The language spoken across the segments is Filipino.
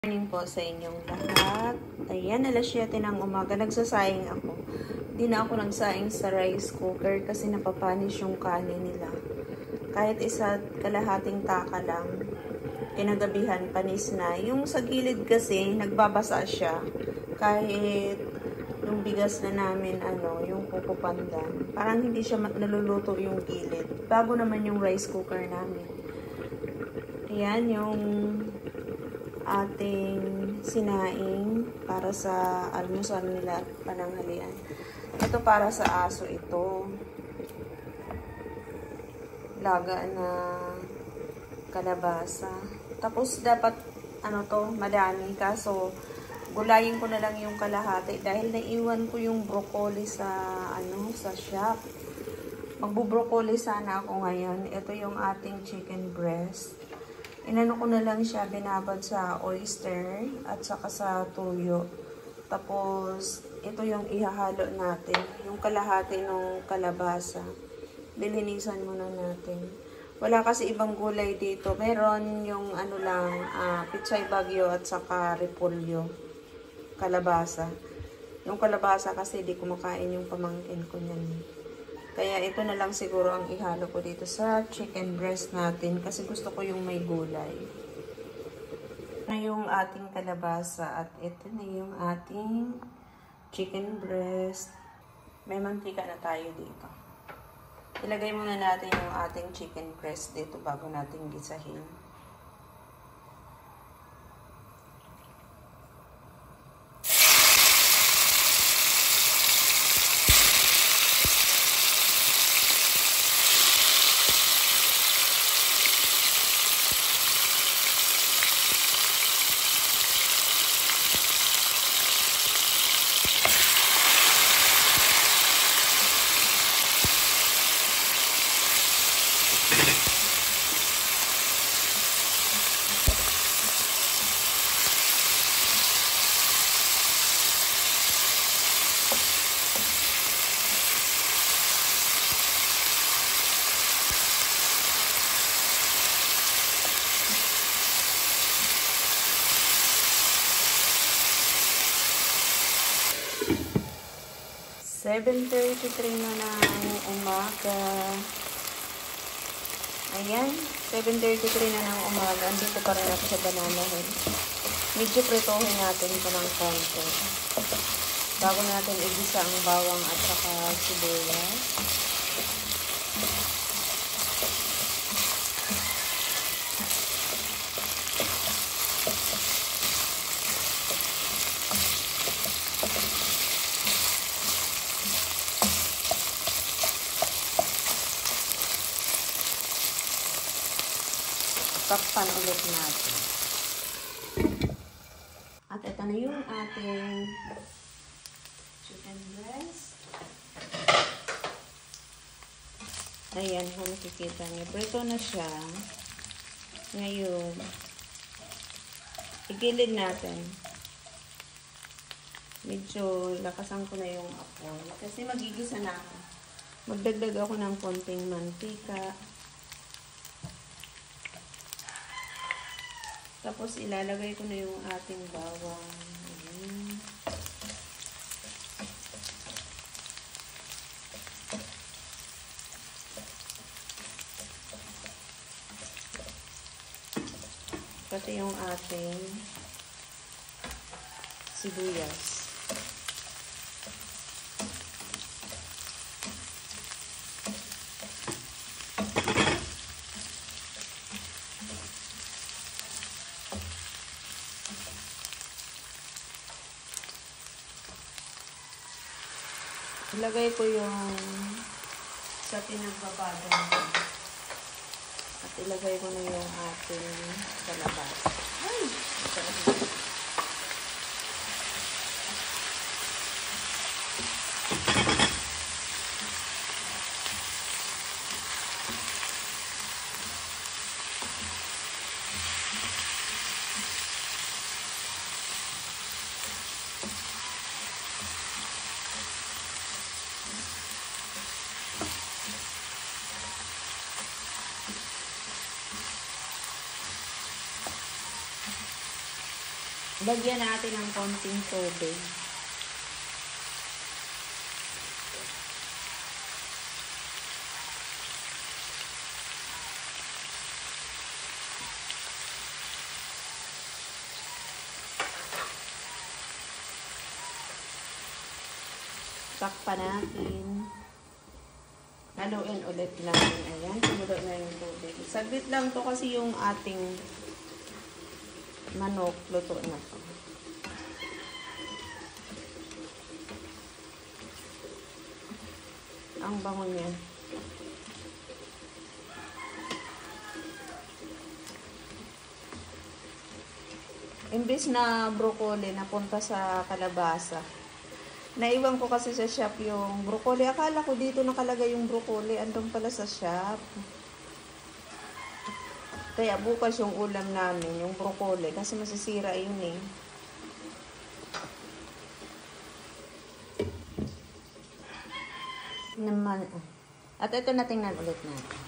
Morning po sa inyong lahat. Ayan, alas 7 ng umaga. Nagsasayang ako. Hindi na ako nagsaing sa rice cooker kasi napapanis yung kanin nila. Kahit isa kalahating taka lang, kinagabihan panis na. Yung sa gilid kasi, nagbabasa siya. Kahit yung bigas na namin, yung kukupandan. Parang hindi siya naluluto yung gilid. Bago naman yung rice cooker namin. Ayan, yung ating sinaing para sa almusal nila at pananghalian. Ito para sa aso ito. Laga na kalabasa. Tapos dapat madami, kaso gulayin ko na lang yung kalahati dahil naiwan ko yung broccoli sa sa shop. Magbo-broccoli sana ako ngayon. Ito yung ating chicken breast. Inano ko na lang siya, binabad sa oyster at saka sa tuyo. Tapos, ito yung ihahalo natin. Yung kalahati ng kalabasa. Lilinisan muna natin. Wala kasi ibang gulay dito. Meron yung pitsay bagyo at saka repolyo. Kalabasa. Yung kalabasa kasi di kumakain yung pamangkin ko niyan. Kaya ito na lang siguro ang ihalo ko dito sa chicken breast natin kasi gusto ko yung may gulay. Ito na yung ating kalabasa at ito na yung ating chicken breast. May mantika na tayo dito. Ilagay muna natin yung ating chicken breast dito bago natin gisahin. (7:33) na ng umaga. Ayan, 7:33 na ng umaga. Andito pa rin ako sa Banana Hill. Medyo pritohin natin ito ng konti. Bago natin igisa ang bawang at saka sibuyas. Takpan ulit natin. At ito na yung ating chicken breast. Ayan, kung nakikita niyo. Prito na siya. Ngayon, igilid natin. Medyo lakasan ko na yung apoy. Kasi magigisa na ako. Magdagdag ako ng konting mantika. Tapos, ilalagay ko na yung ating bawang. Ayan. Pati yung ating sibuyas. Ilagay ko yung sa pinagbabadan at ilagay ko na yung ating kalabasa. Ay! Lagyan natin ng konting tubig. Takpan natin. Haluin ulit natin. Ayan, tumulo na yung tubig. Saglit lang to kasi yung ating manok luto na to. Ang bango niya. Imbis na broccoli, napunta sa kalabasa. Naiwan ko kasi sa shop yung broccoli. Akala ko dito nakalagay yung broccoli. Andun pala sa shop. Kaya bukas yung ulam namin, yung broccoli. Kasi masisira yun eh. Naman. At ito na tingnan ulit natin.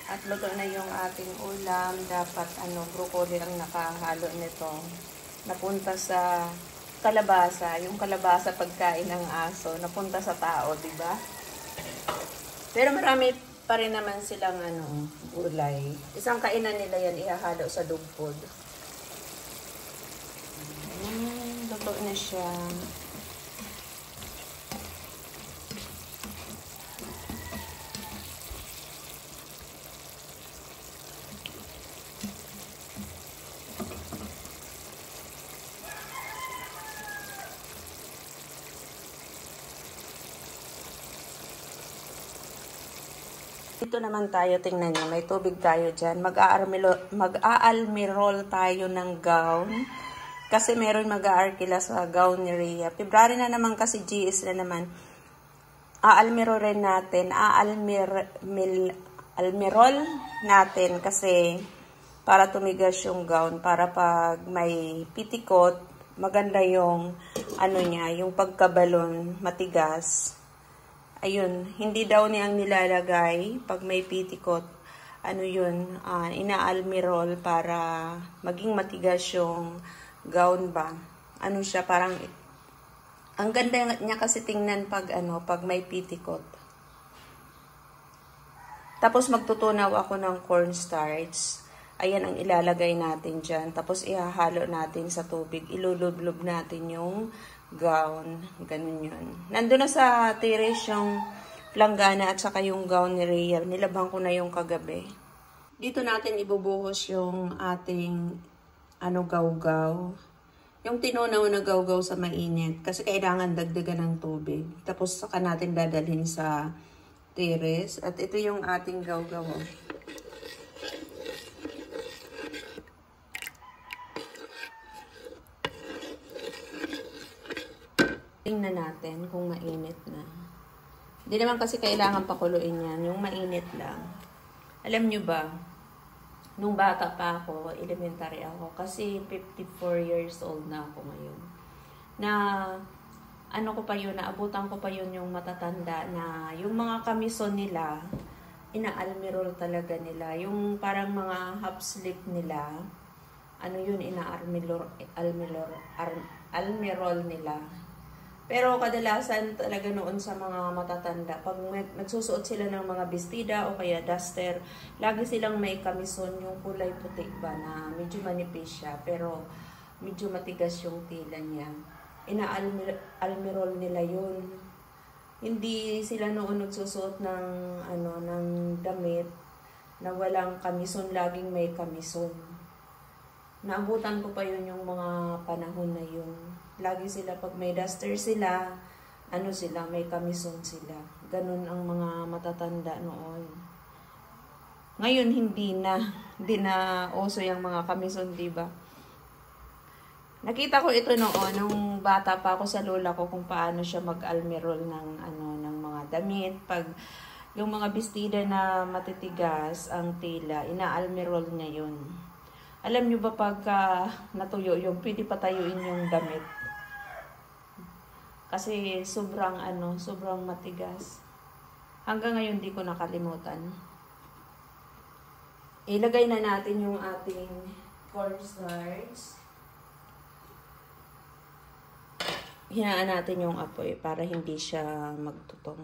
At luto na yung ating ulam. Dapat broccoli lang nakahalo nito. Napunta sa kalabasa. Yung kalabasa pagkain ng aso. Napunta sa tao, di ba? Pero marami pa rin naman silang gulay. Isang kainan nila yan ihahalo sa dog food. Luto na siya. Dito naman tayo, tingnan nyo, may tubig tayo dyan. Mag-aalmirol tayo ng gown. Kasi meron mag-aarkila sa gown ni Rhea. February na naman kasi GS na naman. Aalmirol rin natin. Almirol natin kasi para tumigas yung gown. Para pag may pitikot, maganda yung yung pagkabalon, matigas. Ayun, hindi daw niyang nilalagay pag may pitikot. Inaalmirol para maging matigas yung gown ba. Siya, parang, ang ganda niya kasi tingnan pag may pitikot. Tapos magtutunaw ako ng cornstarch. Ayan ang ilalagay natin dyan. Tapos ihahalo natin sa tubig. Ilulublob natin yung gown. Ganun yun. Nandun na sa terrace yung planggana at saka yung gown ni Rhea. Nilabhan ko na yung kagabi. Dito natin ibubuhos yung ating gawgaw. Yung tinunaw na gawgaw sa mainit. Kasi kailangan dagdagan ng tubig. Tapos saka natin dadalhin sa terrace. At ito yung ating gawgaw. Tingnan natin kung mainit na. Hindi naman kasi kailangan pakuluin yan. Yung mainit lang. Alam nyo ba, nung bata pa ako, elementary ako, kasi 54 years old na ako ngayon. Na, ko pa yun, naabutan ko pa yun yung matatanda na yung mga kamison nila, inaalmirol talaga nila. Yung parang mga half sleeve nila, almirol nila. Pero kadalasan talaga noon sa mga matatanda, pag nagsusuot sila ng mga bestida o kaya duster, lagi silang may kamison, yung kulay puti ba na medyo manipis siya, pero medyo matigas yung tila niya. Inaalmirol nila yun. Hindi sila noon nagsusuot ng ng damit na walang kamison, laging may kamison. Naabutan ko pa yun yung mga panahon na yun. Lagi sila, pag may duster sila, ano sila, may kamison sila. Ganun ang mga matatanda noon. Ngayon hindi na. Hindi na uso yung mga kamison, diba? Nakita ko ito noon nung bata pa ako sa lola ko kung paano siya mag-almirol ng ng mga damit. Pag yung mga bestida na matitigas ang tela, ina-almirol niya yun. Alam niyo ba pagka natuyo yung pwede patayuin yung damit? Kasi sobrang sobrang matigas. Hanggang ngayon di ko nakalimutan. Ilagay na natin yung ating cornstarch. Hinaan natin yung apoy para hindi siya magtutong.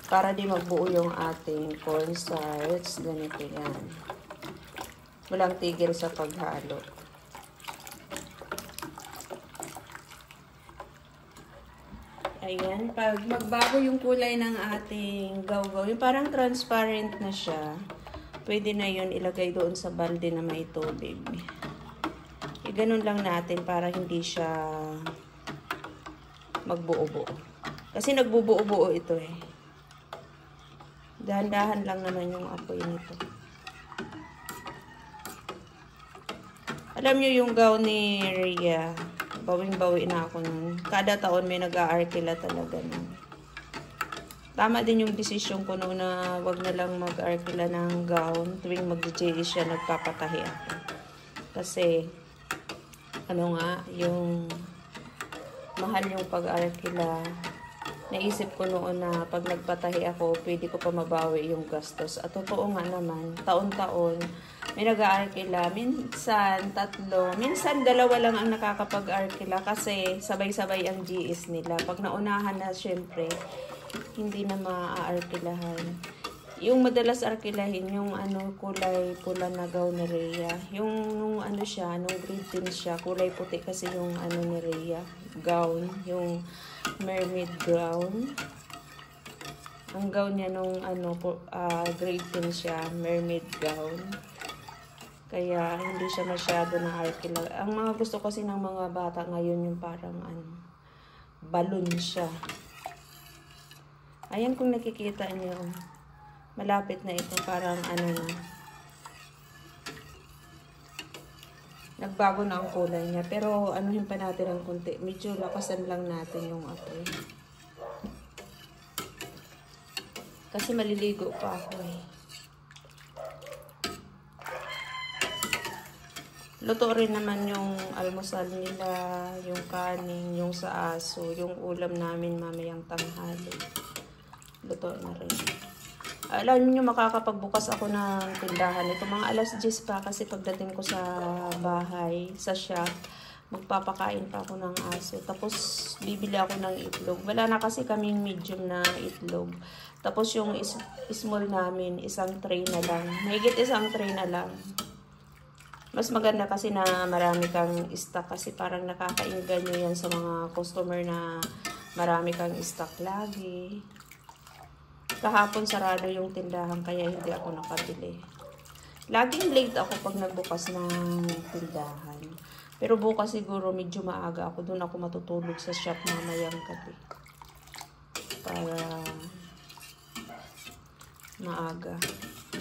Para di magbuo yung ating cornstarch, ganito yan. Walang tigil sa paghalo. Ayan, pag magbago yung kulay ng ating gawgaw, yung parang transparent na siya, pwede na yun ilagay doon sa balde na may tubig. Ganun lang natin para hindi siya magbuo-buo. Kasi nagbubuo-buo ito eh. Dahan-dahan lang naman yung apoy nito. Alam nyo yung gown ni Rhea, bawing-bawi na ako nun. Kada taon may nag-aarkila talaga nun. Tama din yung desisyon ko noon na wag na lang mag-arkila ng gown. Tuwing mag-JE siya, nagpapatahi ako. Kasi, yung mahal yung pag-arkila. Naisip ko noon na pag nagpatahi ako, pwede ko pa mabawi yung gastos. At totoo nga naman, taon-taon, may nag-aarkila. Minsan, 3. Minsan, 2 lang ang nakakapag-arkila kasi sabay-sabay ang GS nila. Pag naunahan na, syempre, hindi na maa-arkilahan. Yung madalas arkilahin, yung kulay pula na gown ni Rhea. Yung nung grade 10 siya, kulay puti kasi yung ni Rhea, gown, yung mermaid gown. Ang gown niya nung grade 10 siya, mermaid gown. Kaya hindi siya masyado na arkila. Ang mga gusto kasi ng mga bata ngayon yung parang balloon siya. Ayan kung nakikita niyo. Malapit na ito, parang na. Nagbago na ang kulay niya. Pero anuhin pa natin ang konti. Medyo lakasan lang natin yung apoy. Kasi maliligo pa ako eh. Luto rin naman yung almusal nila, yung kanin, yung sa aso, yung ulam namin mamayang tanghali. Luto na rin. Alam niyo, makakapagbukas ako ng tindahan. Ito mga 10:00 pa kasi pagdating ko sa bahay, sa shop, magpapakain pa ako ng aso. Tapos, bibili ako ng itlog. Wala na kasi kaming medium na itlog. Tapos, yung small namin, isang tray na lang. Mahigit isang tray na lang. Mas maganda kasi na marami kang stock kasi parang nakakainganyo yan sa mga customer na marami kang stock lagi. Kahapon sarado yung tindahan kaya hindi ako nakabili. Laging late ako pag nagbukas ng tindahan. Pero bukas siguro medyo maaga ako. Doon ako matutulog sa shop mamayang gabi. Para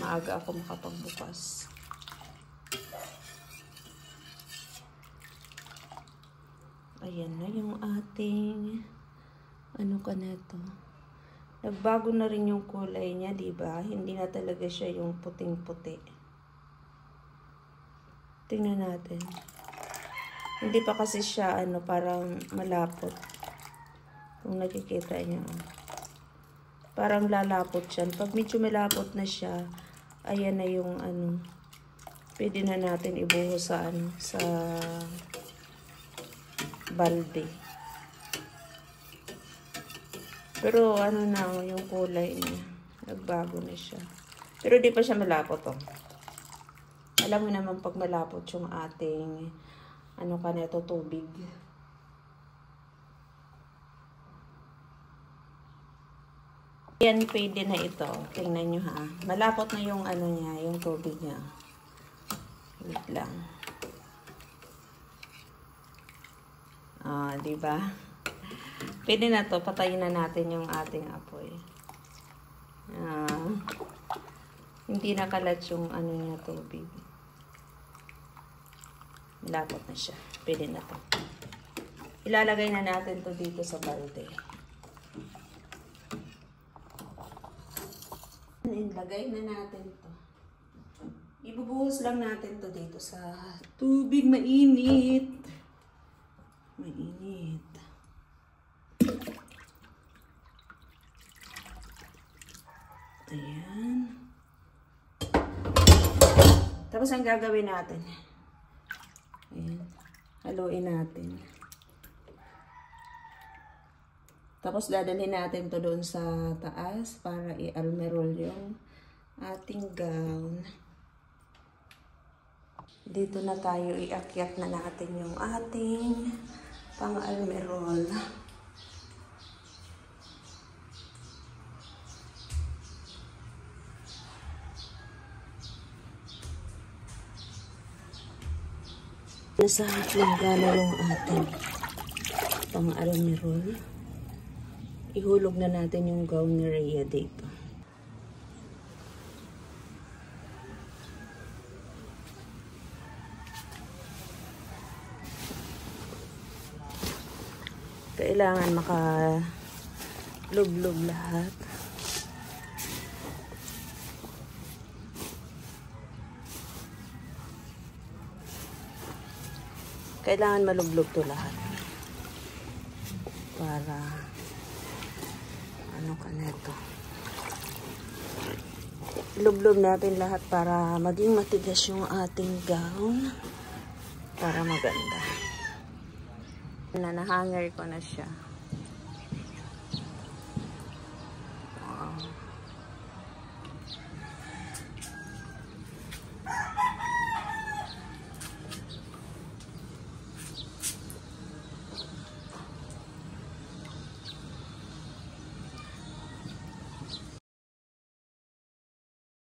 maaga ako makapagbukas. Ayan na yung ating to. Nagbago na rin yung kulay niya, di ba? Hindi na talaga siya yung puting-puti. Tingnan natin. Hindi pa kasi siya parang malapot. Kung nakikita niyo. Parang lalapot siya. Pag medyo malapot na siya, ayan na yung pwede na natin ibuhos sa sa balde. Pero yung kulay niya, nagbago na siya. Pero di pa siya malapot Alam mo naman pag malapot yung ating tubig. Yan, pwede na ito. Tingnan nyo ha. Malapot na yung ano niya, yung tubig niya. Wait lang. Diba? Pwede na to. Patayin na natin yung ating apoy. Hindi nakalat yung ano niya, tubig. Malapot na siya. Pwede na to. Ilalagay na natin to dito sa balde. Ilagay na natin to. Ibubuhos lang natin to dito sa tubig mainit. Mainit. Ayan. Tapos ang gagawin natin. Ayan. Haluin natin. Tapos dadalhin natin to doon sa taas para i-almerol yung ating gown. Dito na tayo, iakyat na natin yung ating pang-almerol. Nasa langga na yung ating pang-almerol. Ihulog na natin yung gown ni Rhea dito. Kailangan makalublob lahat. Kailangan malublob to lahat. Para ano ka neto. Lublob natin lahat para maging matigas yung ating gown. Para maganda. Nahanger ko na siya.